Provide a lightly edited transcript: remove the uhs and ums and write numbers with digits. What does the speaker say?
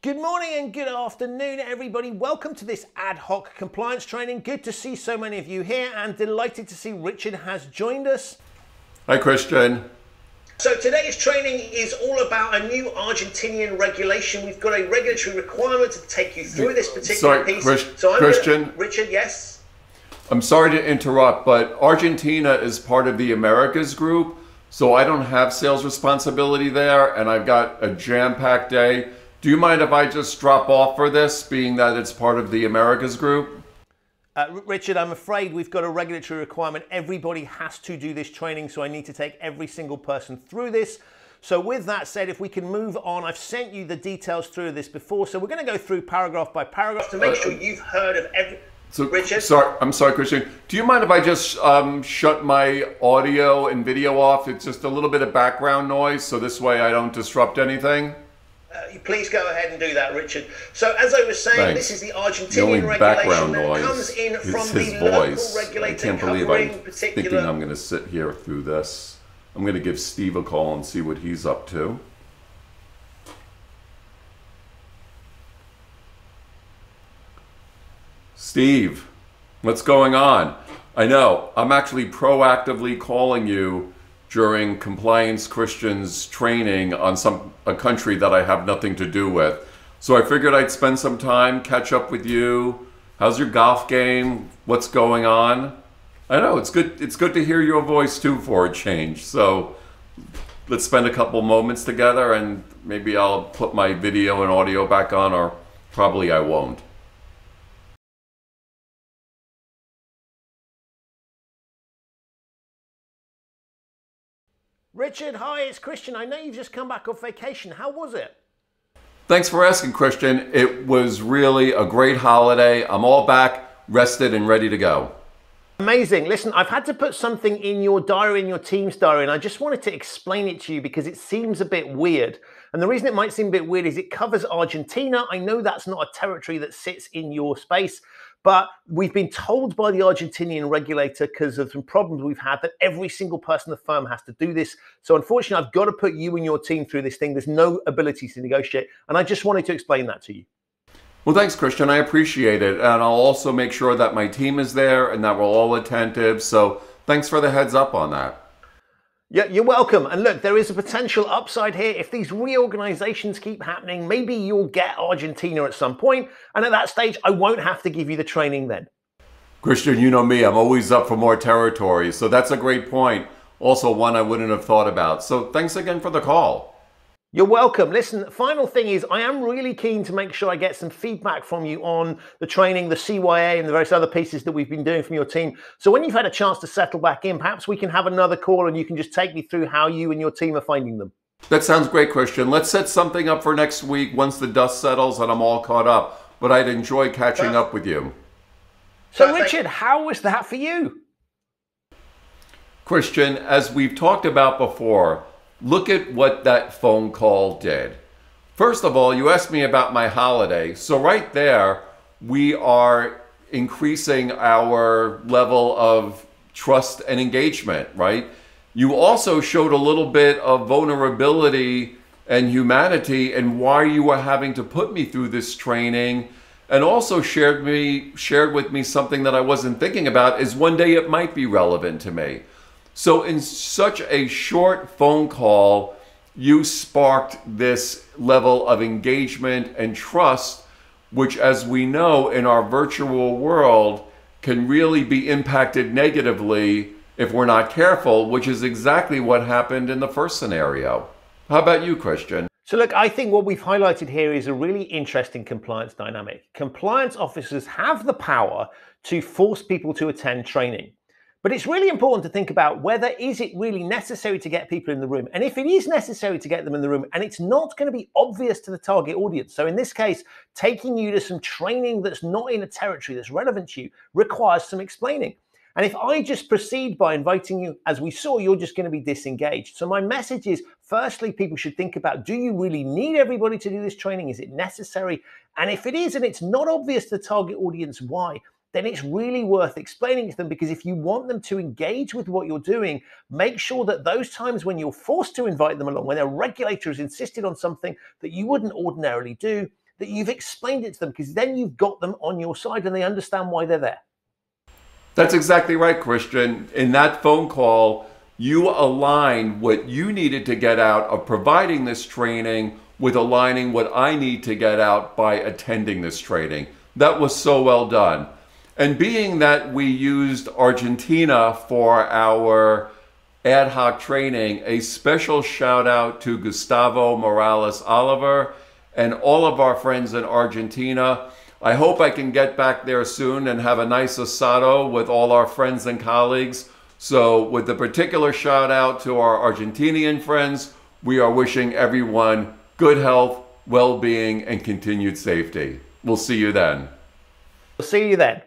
Good morning and good afternoon, everybody. Welcome to this ad hoc compliance training. Good to see so many of you here and delighted to see Richard has joined us. Hi, Christian. So today's training is all about a new Argentinian regulation. We've got a regulatory requirement to take you through this particular piece. Christian. Richard, yes? I'm sorry to interrupt, but Argentina is part of the Americas group, so I don't have sales responsibility there, and I've got a jam-packed day. Do you mind if I just drop off for this, being that it's part of the Americas group? Richard, I'm afraid we've got a regulatory requirement. Everybody has to do this training, so I need to take every single person through this. So with that said, if we can move on, I've sent you the details through this before, so we're going to go through paragraph by paragraph to make sure you've heard of every... So, Richard? I'm sorry, Christian. Do you mind if I just shut my audio and video off? It's just a little bit of background noise, so this way I don't disrupt anything. Please go ahead and do that, Richard. So as I was saying, Thanks. This is the Argentinian regulation that comes in from the local regulator. I can't believe I'm thinking I'm going to sit here through this. I'm going to give Steve a call and see what he's up to. Steve, what's going on? I know, I'm actually proactively calling you during Compliance Christian's training on a country that I have nothing to do with. So I figured I'd spend some time, catch up with you. How's your golf game? What's going on? I know, it's good to hear your voice too for a change. So let's spend a couple moments together, and maybe I'll put my video and audio back on, or probably I won't. Richard, hi, it's Christian. I know you've just come back off vacation. How was it? Thanks for asking, Christian. It was really a great holiday. I'm all back, rested, and ready to go. Amazing. Listen, I've had to put something in your diary, in your team's diary, and I just wanted to explain it to you because it seems a bit weird. And the reason it might seem a bit weird is it covers Argentina. I know that's not a territory that sits in your space, but we've been told by the Argentinian regulator, because of some problems we've had, that every single person in the firm has to do this. So unfortunately, I've got to put you and your team through this thing. There's no ability to negotiate. And I just wanted to explain that to you. Well, thanks, Christian. I appreciate it. And I'll also make sure that my team is there and that we're all attentive. So thanks for the heads up on that. Yeah, you're welcome. And look, there is a potential upside here. If these reorganizations keep happening, maybe you'll get Argentina at some point. And at that stage, I won't have to give you the training then. Christian, you know me. I'm always up for more territory. So that's a great point. Also one I wouldn't have thought about. So thanks again for the call. You're welcome. Listen, final thing is I am really keen to make sure I get some feedback from you on the training, the CYA, and the various other pieces that we've been doing from your team. So when you've had a chance to settle back in, perhaps we can have another call and you can just take me through how you and your team are finding them. That sounds great, Christian. Let's set something up for next week once the dust settles and I'm all caught up. But I'd enjoy catching up with you. So Richard, how was that for you? Christian, as we've talked about before, look at what that phone call did. First of all, you asked me about my holiday. So right there, we are increasing our level of trust and engagement, right? You also showed a little bit of vulnerability and humanity and why you were having to put me through this training, and also shared with me something that I wasn't thinking about, is one day it might be relevant to me. So in such a short phone call, you sparked this level of engagement and trust, which, as we know, in our virtual world can really be impacted negatively if we're not careful, which is exactly what happened in the first scenario. How about you, Christian? So look, I think what we've highlighted here is a really interesting compliance dynamic. Compliance officers have the power to force people to attend training. But it's really important to think about whether is it really necessary to get people in the room. And if it is necessary to get them in the room and it's not going to be obvious to the target audience. So in this case, taking you to some training that's not in a territory that's relevant to you requires some explaining. And if I just proceed by inviting you, as we saw, you're just going to be disengaged. So my message is, firstly, people should think about, do you really need everybody to do this training? Is it necessary? And if it is, and it's not obvious to the target audience why, then it's really worth explaining to them, because if you want them to engage with what you're doing, make sure that those times when you're forced to invite them along, when a regulator has insisted on something that you wouldn't ordinarily do, that you've explained it to them, because then you've got them on your side and they understand why they're there. That's exactly right, Christian. In that phone call, you align what you needed to get out of providing this training with aligning what I need to get out by attending this training. That was so well done. And being that we used Argentina for our ad hoc training, a special shout out to Gustavo Morales Oliver and all of our friends in Argentina. I hope I can get back there soon and have a nice asado with all our friends and colleagues. So with the particular shout out to our Argentinian friends, we are wishing everyone good health, well-being, and continued safety. We'll see you then. See you then.